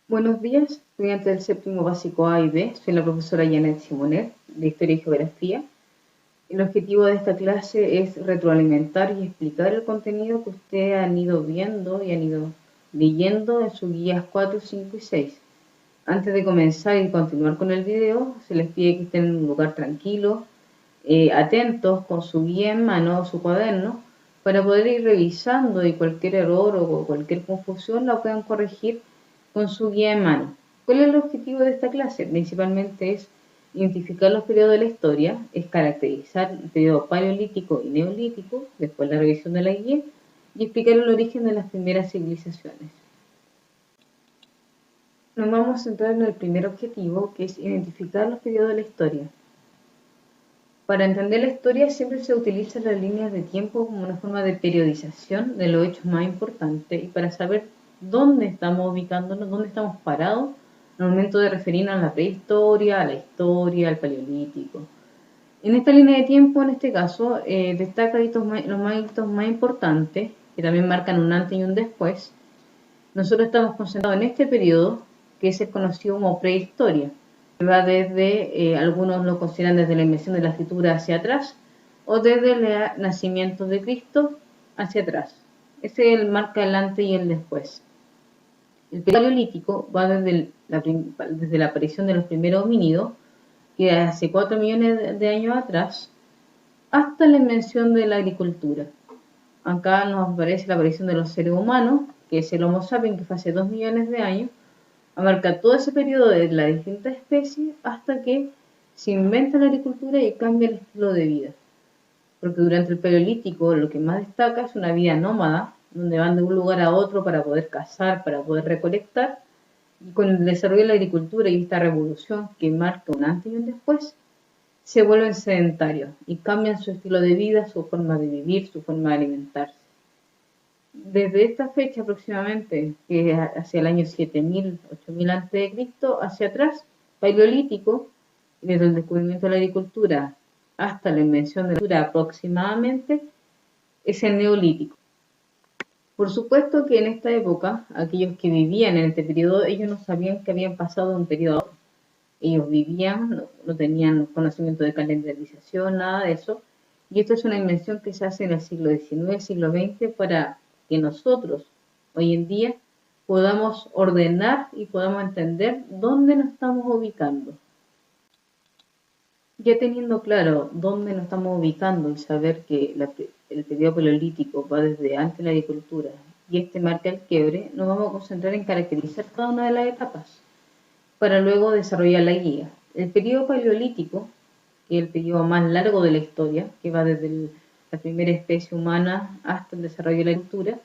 Buenos días, estudiantes del séptimo básico A y B. Soy la profesora Janet Simonet, de Historia y Geografía. El objetivo de esta clase es retroalimentar y explicar el contenido que ustedes han ido viendo y han ido leyendo en sus guías 4, 5 y 6. Antes de comenzar y continuar con el video, se les pide que estén en un lugar tranquilo, atentos con su guía en mano o su cuaderno, para poder ir revisando y cualquier error o cualquier confusión la puedan corregir con su guía en mano. ¿Cuál es el objetivo de esta clase? Principalmente es identificar los periodos de la historia, es caracterizar el periodo paleolítico y neolítico, después la revisión de la guía, y explicar el origen de las primeras civilizaciones. Nos vamos a centrar en el primer objetivo, que es identificar los periodos de la historia. Para entender la historia siempre se utilizan las líneas de tiempo como una forma de periodización de los hechos más importantes y para saber dónde estamos ubicándonos, dónde estamos parados al momento de referirnos a la prehistoria, a la historia, al paleolítico. En esta línea de tiempo, en este caso, destaca los hitos más importantes, que también marcan un antes y un después. Nosotros estamos concentrados en este periodo, que es el conocido como prehistoria, que va desde, algunos lo consideran desde la invención de la escritura hacia atrás, o desde el nacimiento de Cristo hacia atrás. Ese es el marca el antes y el después. El periodo paleolítico va desde la aparición de los primeros homínidos, que hace 4 millones de años atrás, hasta la invención de la agricultura. Acá nos aparece la aparición de los seres humanos, que es el Homo sapiens, que fue hace 2 millones de años, abarca todo ese periodo de las distintas especies hasta que se inventa la agricultura y cambia el estilo de vida. Porque durante el Paleolítico lo que más destaca es una vida nómada, donde van de un lugar a otro para poder cazar, para poder recolectar, y con el desarrollo de la agricultura y esta revolución que marca un antes y un después, se vuelven sedentarios y cambian su estilo de vida, su forma de vivir, su forma de alimentarse. Desde esta fecha aproximadamente, que es hacia el año 7000, 8000 a.C., hacia atrás, paleolítico, desde el descubrimiento de la agricultura hasta la invención de la agricultura aproximadamente, es el neolítico. Por supuesto que en esta época, aquellos que vivían en este periodo, ellos no sabían que habían pasado de un periodo a otro. Ellos vivían, no tenían conocimiento de calendarización, nada de eso. Y esto es una invención que se hace en el siglo XIX, siglo XX, para que nosotros, hoy en día, podamos ordenar y podamos entender dónde nos estamos ubicando. Ya teniendo claro dónde nos estamos ubicando y saber que el periodo paleolítico va desde antes de la agricultura y este marca el quiebre, nos vamos a concentrar en caracterizar cada una de las etapas para luego desarrollar la guía. El periodo paleolítico, que es el periodo más largo de la historia, que va desde la primera especie humana hasta el desarrollo de la agricultura,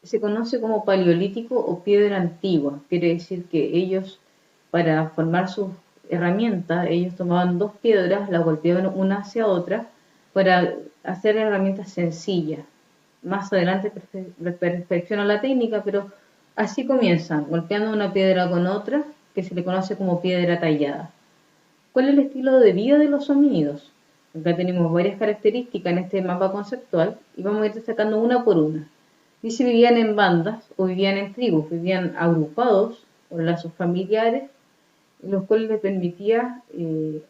se conoce como paleolítico o piedra antigua. Quiere decir que ellos, para formar sus herramientas, ellos tomaban dos piedras, las golpeaban una hacia otra para hacer herramientas sencillas. Más adelante perfeccionan la técnica, pero así comienzan, golpeando una piedra con otra, que se le conoce como piedra tallada. ¿Cuál es el estilo de vida de los homínidos? Acá tenemos varias características en este mapa conceptual y vamos a ir destacando una por una. Dice vivían en bandas o vivían en tribus, vivían agrupados o lazos familiares, los cuales les permitía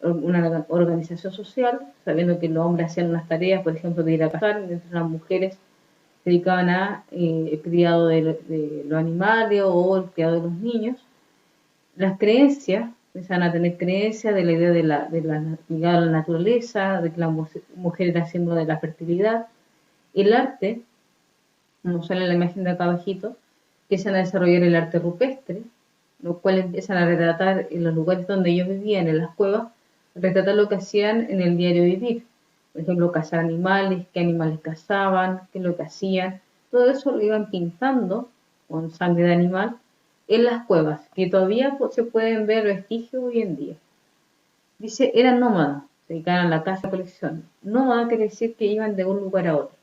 una organización social, sabiendo que los hombres hacían unas tareas, por ejemplo, de ir a cazar, mientras las mujeres se dedicaban a el cuidado de los animales o el cuidado de los niños. Las creencias, empezaban a tener creencias de la idea ligada a la naturaleza, de que la mujer era símbolo de la fertilidad. El arte, como sale en la imagen de acá abajito, empiezan a desarrollar el arte rupestre, los cuales empiezan a retratar en los lugares donde ellos vivían, en las cuevas, retratar lo que hacían en el diario vivir. Por ejemplo, cazar animales, qué animales cazaban, qué es lo que hacían. Todo eso lo iban pintando con sangre de animal en las cuevas, que todavía se pueden ver vestigios hoy en día. Dice, eran nómadas, se dedicaban a la caza y colección. Nómada quiere decir que iban de un lugar a otro.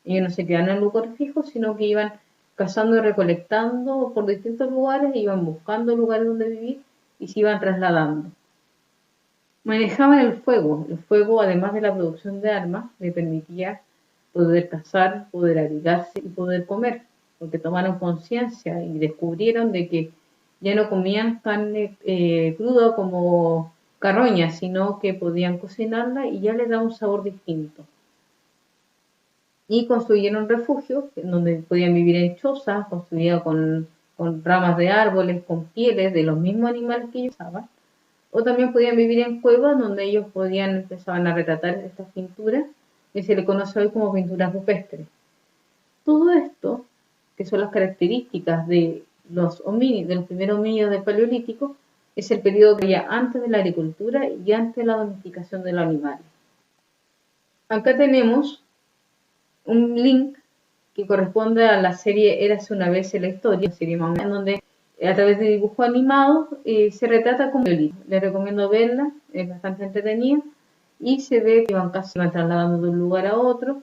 Ellos no se quedaban en un lugar fijo, sino que iban cazando y recolectando por distintos lugares, iban buscando lugares donde vivir y se iban trasladando. Manejaban el fuego. El fuego, además de la producción de armas, le permitía poder cazar, poder abrigarse y poder comer, porque tomaron conciencia y descubrieron de que ya no comían carne cruda como carroña, sino que podían cocinarla y ya le da un sabor distinto. Y construyeron refugios donde podían vivir en chozas, construidas con ramas de árboles, con pieles de los mismos animales que ellos usaban. O también podían vivir en cuevas donde ellos empezaban a retratar estas pinturas, que se le conoce hoy como pinturas rupestres. Todo esto, que son las características de los homínidos, de los primeros homínidos del Paleolítico, es el periodo que había antes de la agricultura y antes de la domesticación de los animales. Acá tenemos un link que corresponde a la serie Érase una vez en la historia, una serie más o menos, en donde a través de dibujos animados se retrata como Paleolítico. Les recomiendo verla, es bastante entretenida y se ve que iban trasladando de un lugar a otro.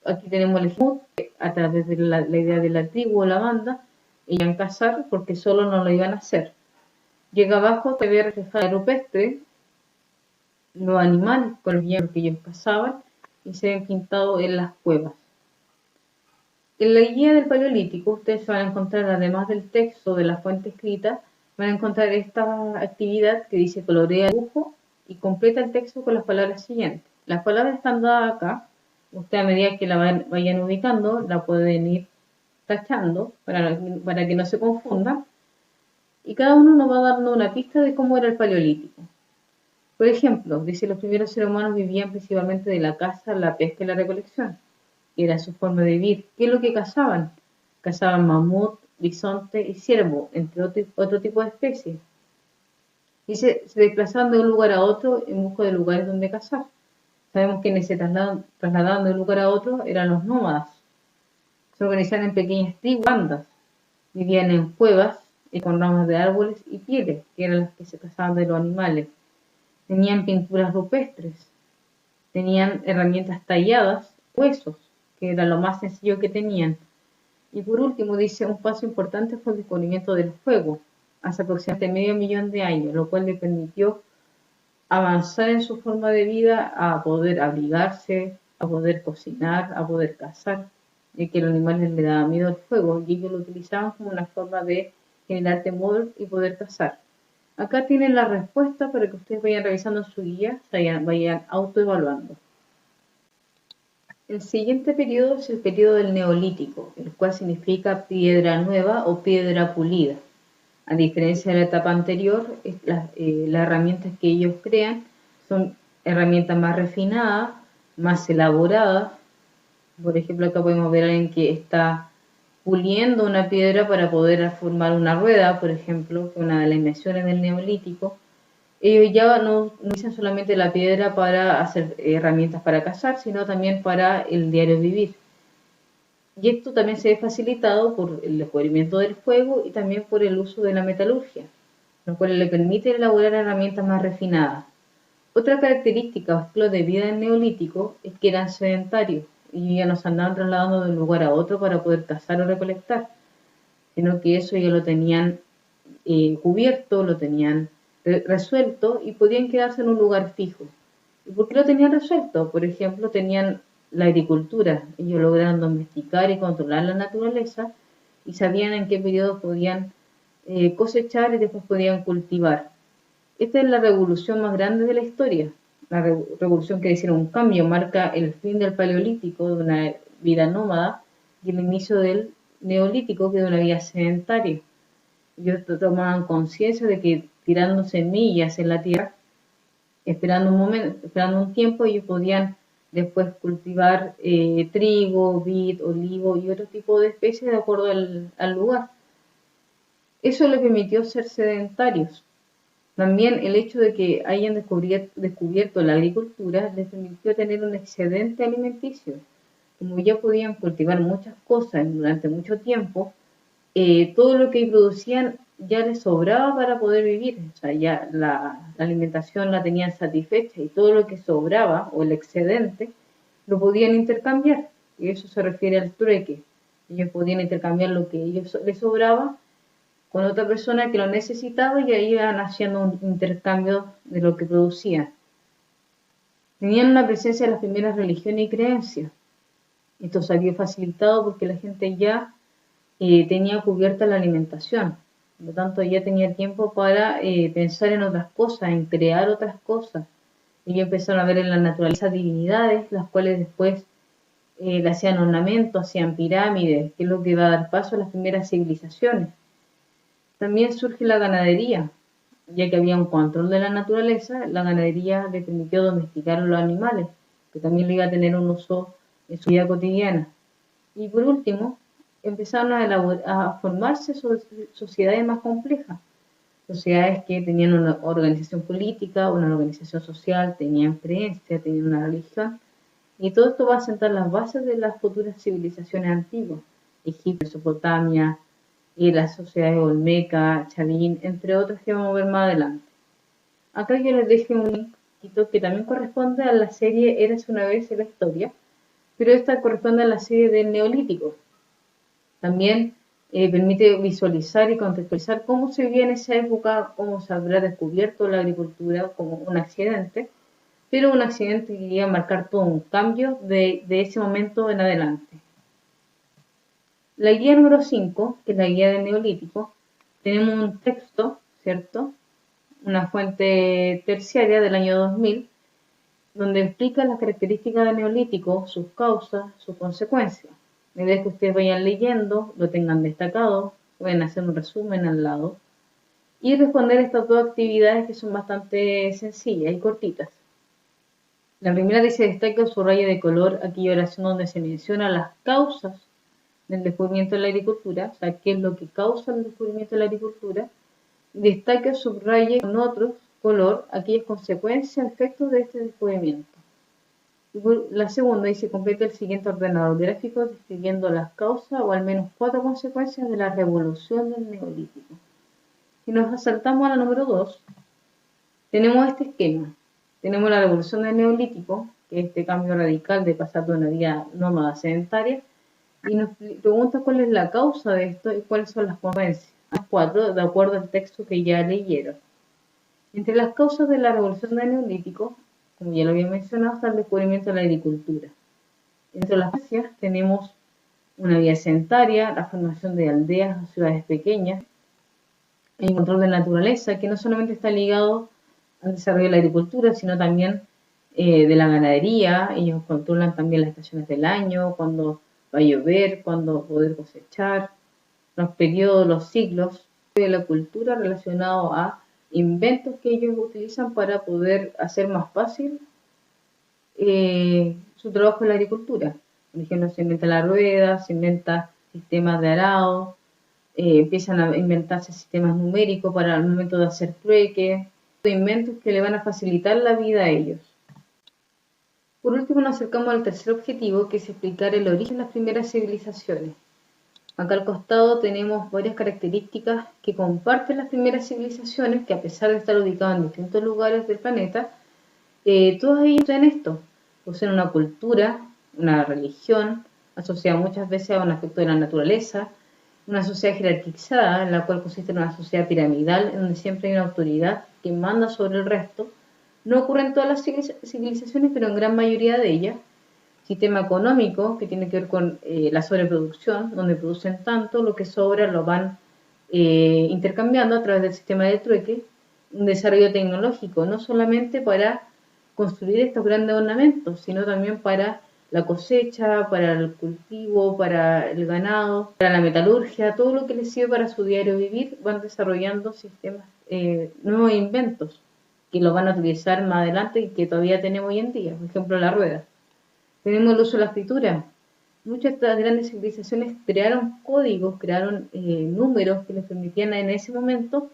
Aquí tenemos el ejemplo, a través de la idea de la tribu o la banda, iban a cazar porque solo no lo iban a hacer. Llega abajo, se ve reflejada rupestre, los animales con los que ellos cazaban y se ven pintados en las cuevas. En la guía del Paleolítico ustedes van a encontrar, además del texto de la fuente escrita, van a encontrar esta actividad que dice colorea el dibujo y completa el texto con las palabras siguientes. Las palabras están dadas acá. Ustedes a medida que la vayan ubicando, la pueden ir tachando para que no se confundan. Y cada uno nos va dando una pista de cómo era el Paleolítico. Por ejemplo, dice los primeros seres humanos vivían principalmente de la caza, la pesca y la recolección. Era su forma de vivir. ¿Qué es lo que cazaban? Cazaban mamut, bisonte y ciervo, entre otro tipo de especies. Y se desplazaban de un lugar a otro en busca de lugares donde cazar. Sabemos que se trasladaban de un lugar a otro eran los nómadas. Se organizaban en pequeñas tribus, bandas. Vivían en cuevas con ramas de árboles y pieles, que eran las que se cazaban de los animales. Tenían pinturas rupestres. Tenían herramientas talladas, huesos, que era lo más sencillo que tenían. Y por último dice, un paso importante fue el descubrimiento del fuego, hace aproximadamente medio millón de años, lo cual le permitió avanzar en su forma de vida a poder abrigarse, a poder cocinar, a poder cazar, y que a los animales les daba miedo al fuego y ellos lo utilizaban como una forma de generar temor y poder cazar. Acá tienen la respuesta para que ustedes vayan revisando su guía, vayan autoevaluando. El siguiente periodo es el periodo del Neolítico, el cual significa piedra nueva o piedra pulida. A diferencia de la etapa anterior, las herramientas que ellos crean son herramientas más refinadas, más elaboradas. Por ejemplo, acá podemos ver a alguien que está puliendo una piedra para poder formar una rueda, por ejemplo, que es una de las invenciones del Neolítico. Ellos ya no utilizan solamente la piedra para hacer herramientas para cazar, sino también para el diario vivir. Y esto también se ve facilitado por el descubrimiento del fuego y también por el uso de la metalurgia, lo cual le permite elaborar herramientas más refinadas. Otra característica o estilo de vida del Neolítico es que eran sedentarios y ya no se andaban trasladando de un lugar a otro para poder cazar o recolectar, sino que eso ya lo tenían cubierto, lo tenían resuelto y podían quedarse en un lugar fijo. ¿Y por qué lo tenían resuelto? Por ejemplo, tenían la agricultura. Ellos lograron domesticar y controlar la naturaleza y sabían en qué periodo podían cosechar y después podían cultivar. Esta es la revolución más grande de la historia. La revolución que hicieron un cambio, marca el fin del Paleolítico, de una vida nómada, y el inicio del Neolítico, que es de una vida sedentaria. Ellos tomaban conciencia de que tirando semillas en la tierra, esperando un tiempo, ellos podían después cultivar trigo, vid, olivo y otro tipo de especies de acuerdo al lugar. Eso les permitió ser sedentarios. También el hecho de que hayan descubierto la agricultura les permitió tener un excedente alimenticio. Como ya podían cultivar muchas cosas durante mucho tiempo, todo lo que producían ya les sobraba para poder vivir. O sea, ya la alimentación la tenían satisfecha y todo lo que sobraba o el excedente lo podían intercambiar. Y eso se refiere al trueque. Ellos podían intercambiar lo que les sobraba con otra persona que lo necesitaba y ahí iban haciendo un intercambio de lo que producían. Tenían una presencia de las primeras religiones y creencias. Esto se había facilitado porque la gente ya tenía cubierta la alimentación. Por lo tanto, ella tenía tiempo para pensar en otras cosas, en crear otras cosas. Ellos empezaron a ver en la naturaleza divinidades, las cuales después le hacían ornamentos, hacían pirámides, que es lo que va a dar paso a las primeras civilizaciones. También surge la ganadería, ya que había un control de la naturaleza, la ganadería le permitió domesticar a los animales, que también le iba a tener un uso en su vida cotidiana. Y por último, empezaron a formarse sociedades más complejas, sociedades que tenían una organización política, una organización social, tenían creencias, tenían una religión, y todo esto va a sentar las bases de las futuras civilizaciones antiguas, Egipto, Mesopotamia, y las sociedades Olmeca, Chalín, entre otras que vamos a ver más adelante. Acá yo les dejo un link que también corresponde a la serie Érase una vez en la historia, pero esta corresponde a la serie del Neolítico. También permite visualizar y contextualizar cómo se vivía en esa época, cómo se habrá descubierto la agricultura como un accidente, pero un accidente que iba a marcar todo un cambio de ese momento en adelante. La guía número 5, que es la guía del Neolítico, tenemos un texto, ¿cierto? Una fuente terciaria del año 2000, donde explica las características del Neolítico, sus causas, sus consecuencias. La idea es que ustedes vayan leyendo, lo tengan destacado, pueden hacer un resumen al lado y responder estas dos actividades que son bastante sencillas y cortitas. La primera dice: destaca su raya de color aquella oración donde se menciona las causas del descubrimiento de la agricultura, o sea, qué es lo que causa el descubrimiento de la agricultura. Destaca, subraye con otro color aquellas consecuencias, efectos de este descubrimiento. Y la segunda dice: completa el siguiente ordenador gráfico describiendo las causas o al menos 4 consecuencias de la revolución del Neolítico. Si nos saltamos a la número 2, tenemos este esquema. Tenemos la revolución del Neolítico, que es este cambio radical de pasar de una vida nómada sedentaria, y nos pregunta cuál es la causa de esto y cuáles son las consecuencias. Las 4, de acuerdo al texto que ya leyeron. Entre las causas de la revolución del Neolítico, como ya lo había mencionado, está el descubrimiento de la agricultura. Entre las consecuencias tenemos una vida sedentaria, la formación de aldeas o ciudades pequeñas, el control de la naturaleza, que no solamente está ligado al desarrollo de la agricultura, sino también de la ganadería. Ellos controlan también las estaciones del año, cuándo va a llover, cuándo poder cosechar, los periodos, los ciclos de la cultura relacionados a inventos que ellos utilizan para poder hacer más fácil su trabajo en la agricultura. Por ejemplo, se inventa la rueda, se inventa sistemas de arado, empiezan a inventarse sistemas numéricos para el momento de hacer trueque, inventos que le van a facilitar la vida a ellos. Por último, nos acercamos al tercer objetivo, que es explicar el origen de las primeras civilizaciones. Acá al costado tenemos varias características que comparten las primeras civilizaciones, que a pesar de estar ubicadas en distintos lugares del planeta, todas ellas poseen esto, poseen una cultura, una religión, asociada muchas veces a un aspecto de la naturaleza, una sociedad jerarquizada, en la cual consiste en una sociedad piramidal, en donde siempre hay una autoridad que manda sobre el resto. No ocurre en todas las civilizaciones, pero en gran mayoría de ellas. Sistema económico, que tiene que ver con la sobreproducción, donde producen tanto, lo que sobra lo van intercambiando a través del sistema de trueque. Un desarrollo tecnológico, no solamente para construir estos grandes ornamentos, sino también para la cosecha, para el cultivo, para el ganado, para la metalurgia, todo lo que les sirve para su diario vivir, van desarrollando sistemas, nuevos inventos que lo van a utilizar más adelante y que todavía tenemos hoy en día, por ejemplo la rueda. Tenemos el uso de la escritura. Muchas de estas grandes civilizaciones crearon códigos, crearon números que les permitían en ese momento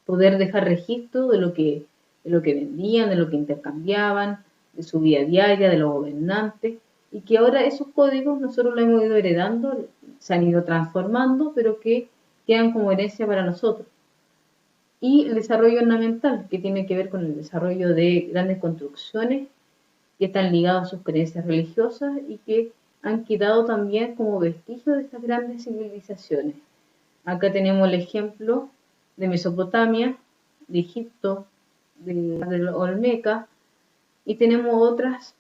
poder dejar registro de lo que vendían, de lo que intercambiaban, de su vida diaria, de los gobernantes, y que ahora esos códigos nosotros los hemos ido heredando, se han ido transformando, pero que quedan como herencia para nosotros. Y el desarrollo ornamental, que tiene que ver con el desarrollo de grandes construcciones que están ligados a sus creencias religiosas y que han quedado también como vestigios de estas grandes civilizaciones. Acá tenemos el ejemplo de Mesopotamia, de Egipto, de Olmeca, y tenemos otras,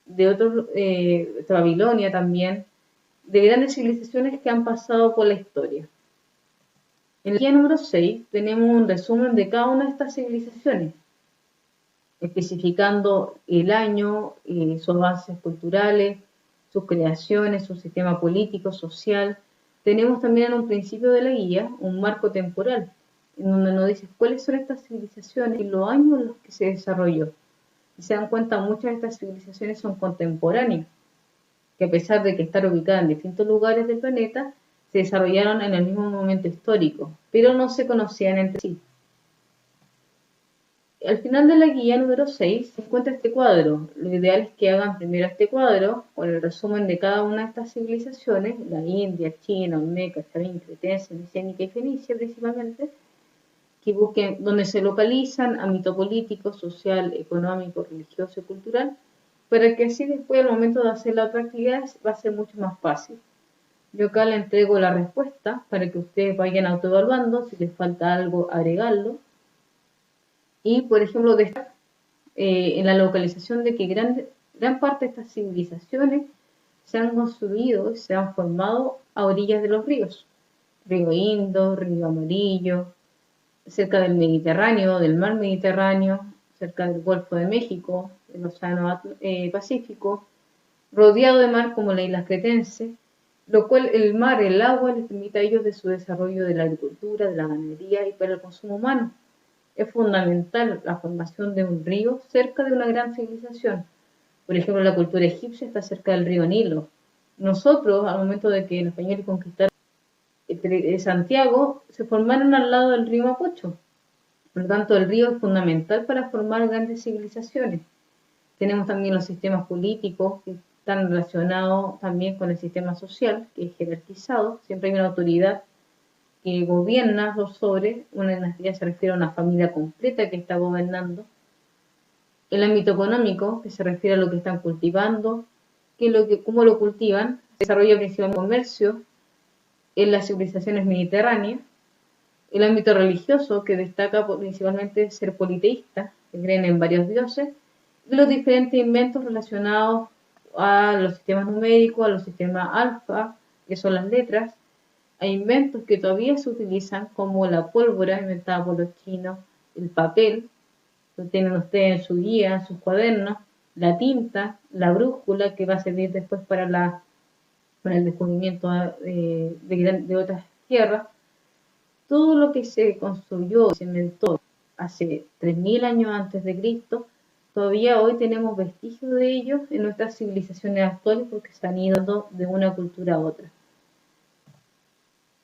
de Babilonia también, de grandes civilizaciones que han pasado por la historia. En la guía número 6 tenemos un resumen de cada una de estas civilizaciones, especificando el año, sus bases culturales, sus creaciones, su sistema político, social. Tenemos también en un principio de la guía un marco temporal, en donde nos dice cuáles son estas civilizaciones y los años en los que se desarrolló. Y se dan cuenta, muchas de estas civilizaciones son contemporáneas, que a pesar de que están ubicadas en distintos lugares del planeta, se desarrollaron en el mismo momento histórico, pero no se conocían entre sí. Al final de la guía número 6 se encuentra este cuadro. Lo ideal es que hagan primero este cuadro con el resumen de cada una de estas civilizaciones, la India, China, Olmeca, Chavín, Cretense, Micénica y Fenicia principalmente, que busquen dónde se localizan, ámbito político, social, económico, religioso y cultural, para que así después al momento de hacer la otra actividad va a ser mucho más fácil. Yo acá le entrego la respuesta para que ustedes vayan autoevaluando, si les falta algo, agregarlo. Y, por ejemplo, en la localización de que gran parte de estas civilizaciones se han construido y se han formado a orillas de los ríos. Río Indo, Río Amarillo, cerca del Mediterráneo, del mar Mediterráneo, cerca del Golfo de México, del Océano Pacífico, rodeado de mar como las islas cretenses, lo cual el mar, el agua, les permite a ellos de su desarrollo de la agricultura, de la ganadería y para el consumo humano. Es fundamental la formación de un río cerca de una gran civilización. Por ejemplo, la cultura egipcia está cerca del río Nilo. Nosotros, al momento de que los españoles conquistaron Santiago, se formaron al lado del río Mapocho. Por lo tanto, el río es fundamental para formar grandes civilizaciones. Tenemos también los sistemas políticos que están relacionados también con el sistema social, que es jerarquizado. Siempre hay una autoridad que gobierna sobre, una dinastía se refiere a una familia completa que está gobernando. El ámbito económico, que se refiere a lo que están cultivando, cómo lo cultivan, se desarrolla principalmente el comercio en las civilizaciones mediterráneas. El ámbito religioso, que destaca principalmente ser politeísta, que creen en varios dioses, y los diferentes inventos relacionados a los sistemas numéricos, a los sistemas alfa, que son las letras. Hay inventos que todavía se utilizan, como la pólvora inventada por los chinos, el papel, lo tienen ustedes en su guía, en sus cuadernos, la tinta, la brújula, que va a servir después para el descubrimiento de otras tierras. Todo lo que se construyó, se inventó hace 3000 años antes de Cristo, todavía hoy tenemos vestigios de ellos en nuestras civilizaciones actuales porque se han ido de una cultura a otra.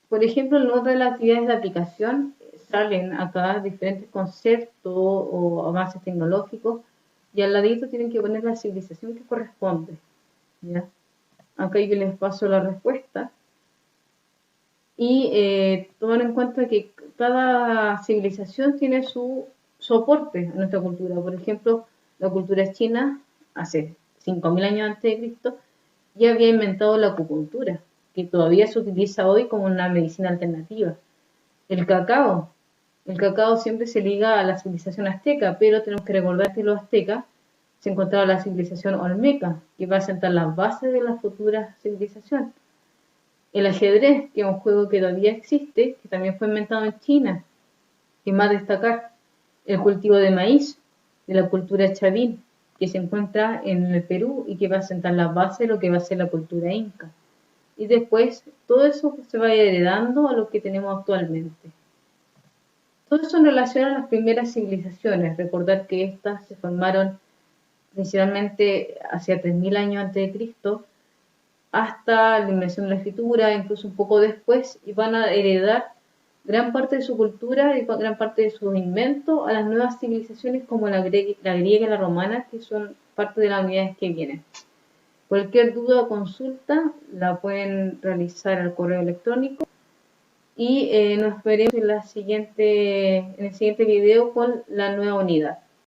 Por ejemplo, en otras de las actividades de aplicación salen acá diferentes conceptos o avances tecnológicos y al ladito tienen que poner la civilización que corresponde. ¿Ya? Acá yo les paso la respuesta y tomar en cuenta que cada civilización tiene su soporte en nuestra cultura. Por ejemplo, la cultura china, hace 5000 años antes de Cristo, ya había inventado la acupuntura, que todavía se utiliza hoy como una medicina alternativa. El cacao siempre se liga a la civilización azteca, pero tenemos que recordar que los aztecas se encontraba la civilización olmeca, que va a sentar las bases de la futura civilización. El ajedrez, que es un juego que todavía existe, que también fue inventado en China. Y más destacar, el cultivo de maíz, de la cultura chavín, que se encuentra en el Perú y que va a sentar las bases de lo que va a ser la cultura inca. Y después, todo eso se va heredando a lo que tenemos actualmente. Todo eso en relación a las primeras civilizaciones. Recordar que estas se formaron principalmente hacia 3000 años antes de Cristo, hasta la invención de la escritura, incluso un poco después, y van a heredar gran parte de su cultura y gran parte de sus inventos a las nuevas civilizaciones como la griega y la romana, que son parte de las unidades que vienen. Cualquier duda o consulta la pueden realizar al correo electrónico y nos veremos en el siguiente video con la nueva unidad.